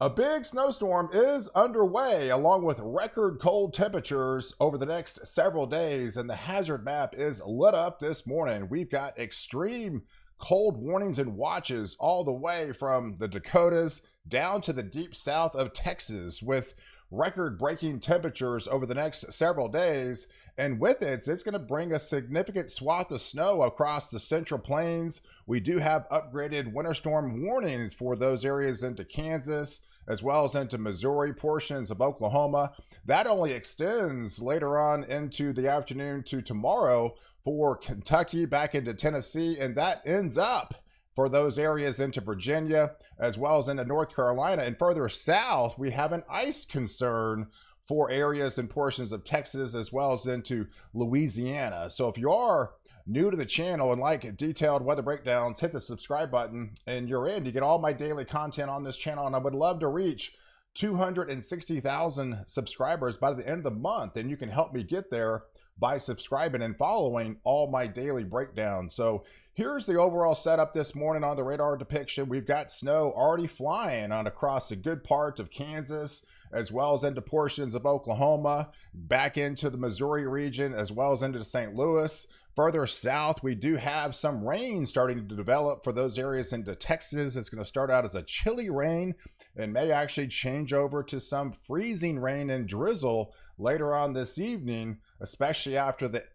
A big snowstorm is underway, along with record cold temperatures over the next several days, and the hazard map is lit up this morning. We've got extreme cold warnings and watches all the way from the Dakotas down to the deep south of Texas, with record-breaking temperatures over the next several days. And with it, it's going to bring a significant swath of snow across the Central Plains. We do have upgraded winter storm warnings for those areas into Kansas, as well as into Missouri, portions of Oklahoma. That only extends later on into the afternoon to tomorrow for Kentucky, back into Tennessee, and that ends up for those areas into Virginia, as well as into North Carolina. And further south, we have an ice concern for areas and portions of Texas, as well as into Louisiana. So if you are new to the channel and like detailed weather breakdowns, hit the subscribe button and you're in. You get all my daily content on this channel, and I would love to reach 260,000 subscribers by the end of the month, and you can help me get there by subscribing and following all my daily breakdowns. So here's the overall setup this morning on the radar depiction. We've got snow already flying on across a good part of Kansas, as well as into portions of Oklahoma, back into the Missouri region, as well as into St. Louis. Further south, we do have some rain starting to develop for those areas into Texas. It's going to start out as a chilly rain and may actually change over to some freezing rain and drizzle later on this evening, especially after the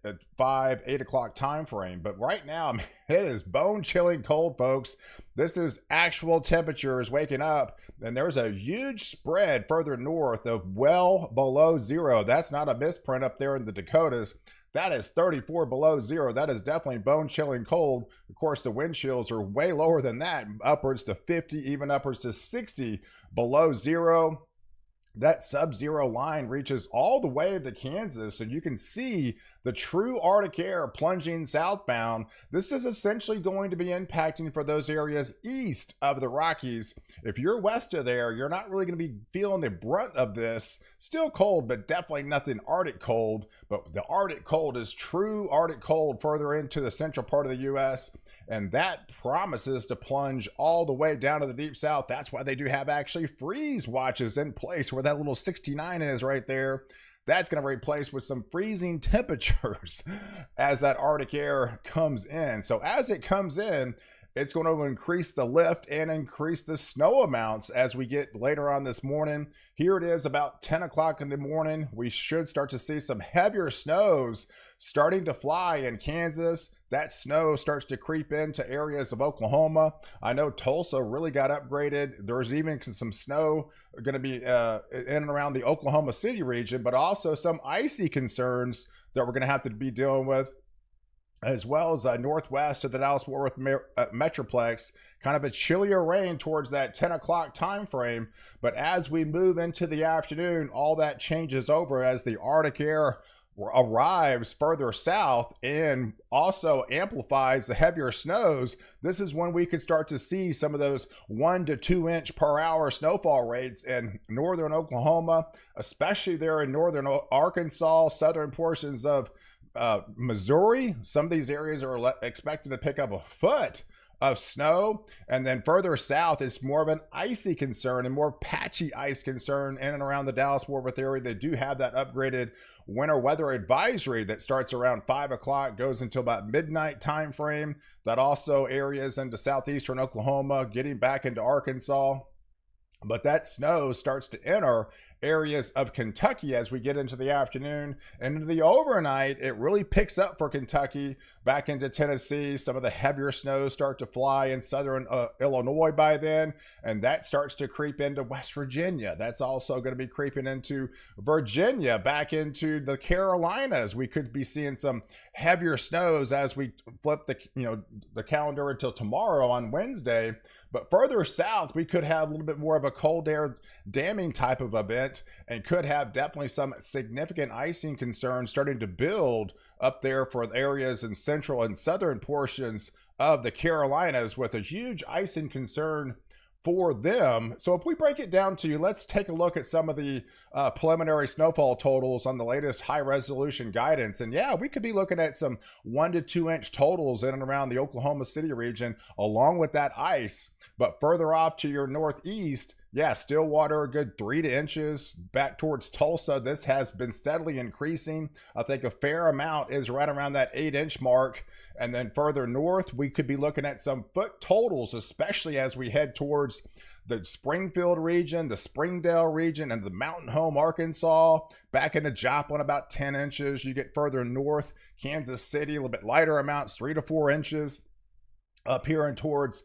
8 o'clock time frame. But right now, it is bone-chilling cold, folks. This is actual temperatures waking up, and there's a huge spread further north of well below zero. That's not a misprint up there in the Dakotas. That is 34 below zero. That is definitely bone-chilling cold. Of course, the wind chills are way lower than that, upwards to 50, even upwards to 60 below zero. That sub-zero line reaches all the way to Kansas, and you can see the true Arctic air plunging southbound. This is essentially going to be impacting for those areas east of the Rockies. If you're west of there, you're not really going to be feeling the brunt of this. Still cold, but definitely nothing Arctic cold. But the Arctic cold is true Arctic cold further into the central part of the U.S., and that promises to plunge all the way down to the deep south. That's why they do have actually freeze watches in place, where that little 69 is right there. That's going to replace with some freezing temperatures as that Arctic air comes in. So as it comes in, it's going to increase the lift and increase the snow amounts as we get later on this morning. Here it is about 10 o'clock in the morning. We should start to see some heavier snows starting to fly in Kansas. That snow starts to creep into areas of Oklahoma. I know Tulsa really got upgraded. There's even some snow going to be in and around the Oklahoma City region, but also some icy concerns that we're going to have to be dealing with, as well as northwest of the Dallas-Fort Worth Metroplex. Kind of a chillier rain towards that 10 o'clock time frame. But as we move into the afternoon, all that changes over as the Arctic air arrives further south and also amplifies the heavier snows. This is when we could start to see some of those 1 to 2 inch per hour snowfall rates in northern Oklahoma, especially there in northern Arkansas, southern portions of Missouri. Some of these areas are expected to pick up a foot of snow. And then further south, it's more of an icy concern and more patchy ice concern in and around the Dallas-Fort Worth area. They do have that upgraded winter weather advisory that starts around 5 o'clock, goes until about midnight time frame. That also areas into southeastern Oklahoma, getting back into Arkansas. But that snow starts to enter areas of Kentucky as we get into the afternoon, and into the overnight it really picks up for Kentucky, back into Tennessee. Some of the heavier snows start to fly in southern Illinois by then, and that starts to creep into West Virginia. That's also going to be creeping into Virginia, back into the Carolinas. We could be seeing some heavier snows as we flip the calendar until tomorrow on Wednesday. But further south, we could have a little bit more of a cold air damming type of event, and could have definitely some significant icing concerns starting to build up there for the areas in central and southern portions of the Carolinas, with a huge icing concern for them. So if we break it down to you, let's take a look at some of the preliminary snowfall totals on the latest high resolution guidance. And yeah, we could be looking at some 1 to 2 inch totals in and around the Oklahoma City region, along with that ice. But further off to your northeast, Yeah, Stillwater, a good 3 inches. Back towards Tulsa, this has been steadily increasing. I think a fair amount is right around that 8-inch mark. And then further north, we could be looking at some foot totals, especially as we head towards the Springfield region, the Springdale region, and the Mountain Home, Arkansas. Back into Joplin, about 10 inches. You get further north, Kansas City, a little bit lighter amounts, 3 to 4 inches. Up here and towards,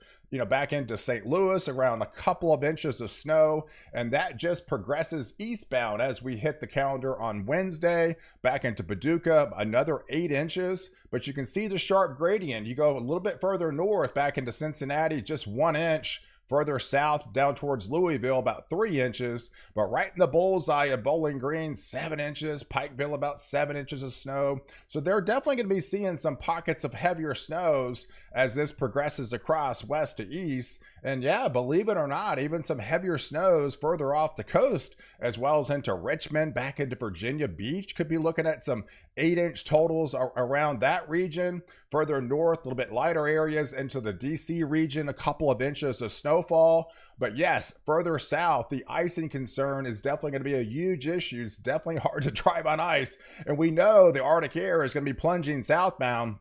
back into St. Louis, around a couple of inches of snow. And that just progresses eastbound as we hit the calendar on Wednesday. Back into Paducah, another 8 inches. But you can see the sharp gradient. You go a little bit further north, back into Cincinnati, just 1 inch. Further south, down towards Louisville, about 3 inches. But right in the bullseye of Bowling Green, 7 inches. Pikeville, about 7 inches of snow. So they're definitely going to be seeing some pockets of heavier snows as this progresses across west to east. And yeah, believe it or not, even some heavier snows further off the coast, as well as into Richmond, back into Virginia Beach. Could be looking at some 8-inch totals around that region. Further north, a little bit lighter areas into the DC region, a couple of inches of snowfall. But yes, further south, the icing concern is definitely going to be a huge issue. It's definitely hard to drive on ice. And we know the Arctic air is going to be plunging southbound.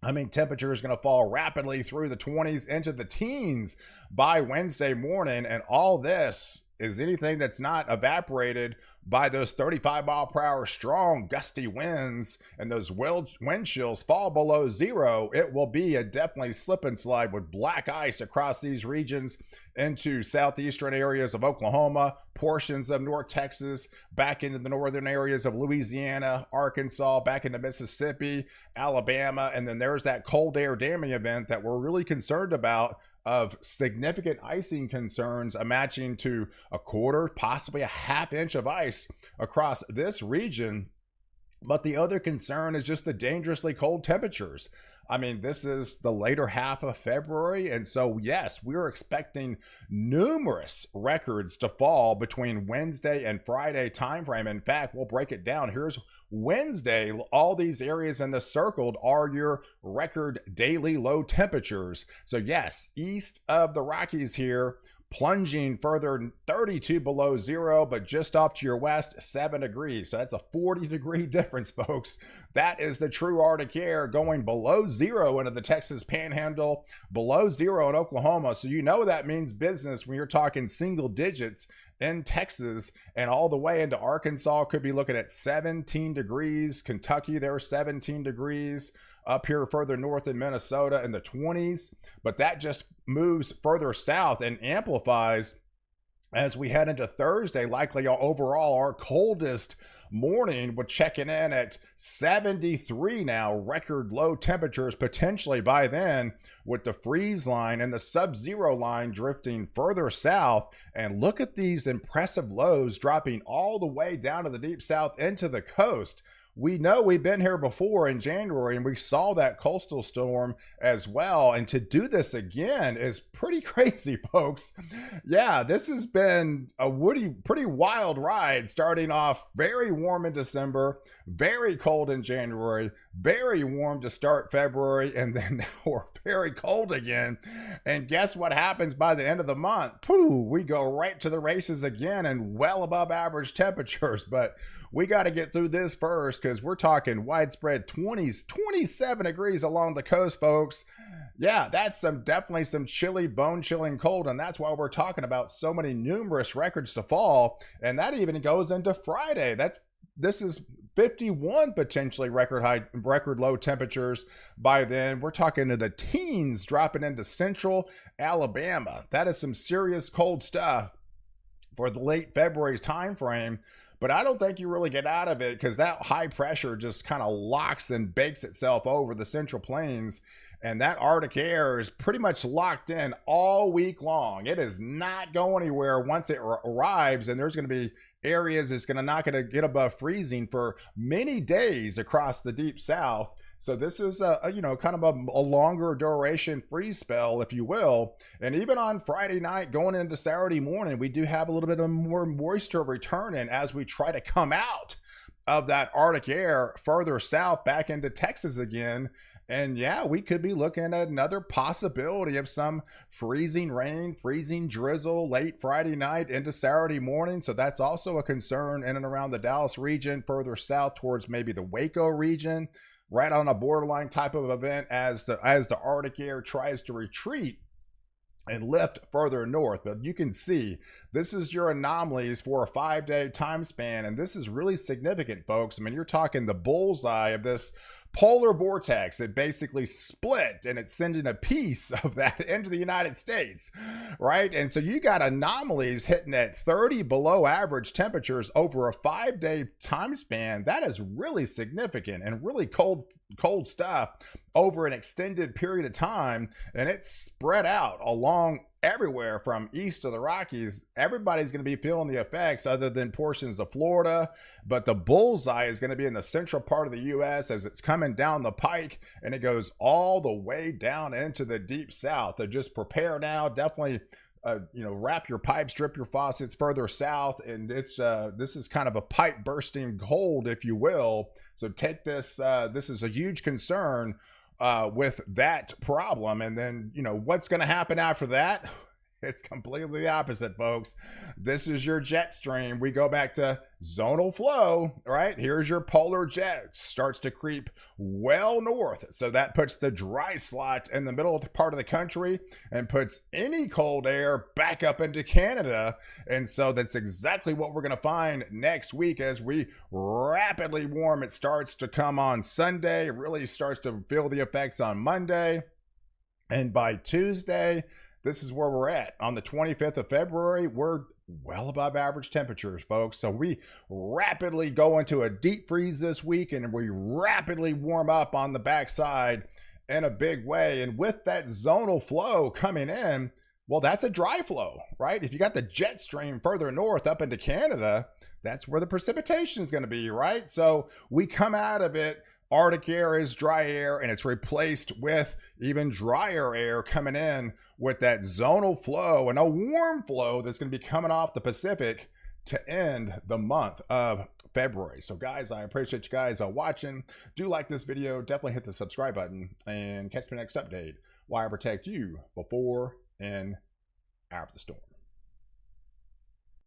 I mean, temperature is going to fall rapidly through the 20s into the teens by Wednesday morning. And all this is anything that's not evaporated by those 35-mile-per-hour strong gusty winds, and those wind chills fall below zero. It will be a definitely slip and slide with black ice across these regions into southeastern areas of Oklahoma, portions of North Texas, back into the northern areas of Louisiana, Arkansas, back into Mississippi, Alabama. And then there's that cold air damming event that we're really concerned about, of significant icing concerns, matching to a quarter, possibly a half inch of ice across this region. But the other concern is just the dangerously cold temperatures. I mean, this is the later half of February. And so, yes, we're expecting numerous records to fall between Wednesday and Friday timeframe. In fact, we'll break it down. Here's Wednesday. All these areas in the circled are your record daily low temperatures. So, yes, east of the Rockies here, plunging further 32 below zero, but just off to your west, 7 degrees. So that's a 40-degree difference, folks. That is the true Arctic air going below zero into the Texas Panhandle, below zero in Oklahoma. So you know that means business when you're talking single digits in Texas, and all the way into Arkansas. Could be looking at 17 degrees. Kentucky, there's 17 degrees. Up here further north in Minnesota in the 20s. But that just moves further south and amplifies as we head into Thursday. Likely overall our coldest morning, we're checking in at 73 now, record low temperatures potentially by then, with the freeze line and the sub-zero line drifting further south. And look at these impressive lows dropping all the way down to the deep south into the coast. We know we've been here before in January, and we saw that coastal storm as well. And to do this again is pretty crazy, folks. Yeah, this has been a pretty wild ride, starting off very warm in December, very cold in January, very warm to start February, and then now we're very cold again. And guess what happens by the end of the month? Pooh, we go right to the races again and well above average temperatures. But we got to get through this first, because we're talking widespread 20s, 27 degrees along the coast, folks. Yeah, that's definitely some chilly, bone-chilling cold, and that's why we're talking about so many numerous records to fall. And that even goes into Friday. This is 51 potentially record low temperatures by then. We're talking to the teens dropping into central Alabama. That is some serious cold stuff for the late February time frame. But I don't think you really get out of it, because that high pressure just kind of locks and bakes itself over the central plains. And that Arctic air is pretty much locked in all week long. It is not going anywhere once it arrives. And there's going to be areas it's not going to get above freezing for many days across the deep south. So this is kind of a longer duration freeze spell, if you will. And even on Friday night going into Saturday morning, we do have a little bit of more moisture returning as we try to come out of that Arctic air further south back into Texas again. And yeah, we could be looking at another possibility of some freezing rain, freezing drizzle late Friday night into Saturday morning. So that's also a concern in and around the Dallas region, further south towards maybe the Waco region, right on a borderline type of event as the Arctic air tries to retreat and lift further north. But you can see this is your anomalies for a 5-day time span, and this is really significant, folks. I mean, you're talking the bullseye of this polar vortex. It basically split, and it's sending a piece of that into the United States, right? And so you got anomalies hitting at 30 below average temperatures over a 5-day time span. That is really significant and really cold stuff over an extended period of time, and it's spread out along everywhere from east to the Rockies. Everybody's going to be feeling the effects other than portions of Florida, but the bullseye is going to be in the central part of the U.S. as it's coming down the pike, and it goes all the way down into the deep south. So just prepare now. Definitely wrap your pipes, drip your faucets further south, and it's this is kind of a pipe bursting cold, if you will. So take this. This is a huge concern with that problem. And then, what's going to happen after that? It's completely the opposite, folks. This is your jet stream. We go back to zonal flow, right? Here's your polar jet. Starts to creep well north. So that puts the dry slot in the middle of the part of the country and puts any cold air back up into Canada. And so that's exactly what we're going to find next week as we rapidly warm. It starts to come on Sunday. It really starts to feel the effects on Monday. And by Tuesday, this is where we're at. On the 25th of February, we're well above average temperatures, folks. So we rapidly go into a deep freeze this week, and we rapidly warm up on the backside in a big way. And with that zonal flow coming in, well, that's a dry flow, right? If you got the jet stream further north up into Canada, that's where the precipitation is going to be, right? So we come out of it. Arctic air is dry air, and it's replaced with even drier air coming in with that zonal flow and a warm flow that's going to be coming off the Pacific to end the month of February. So guys, I appreciate you guys watching. Do like this video. Definitely hit the subscribe button and catch the next update while I protect you before and after the storm.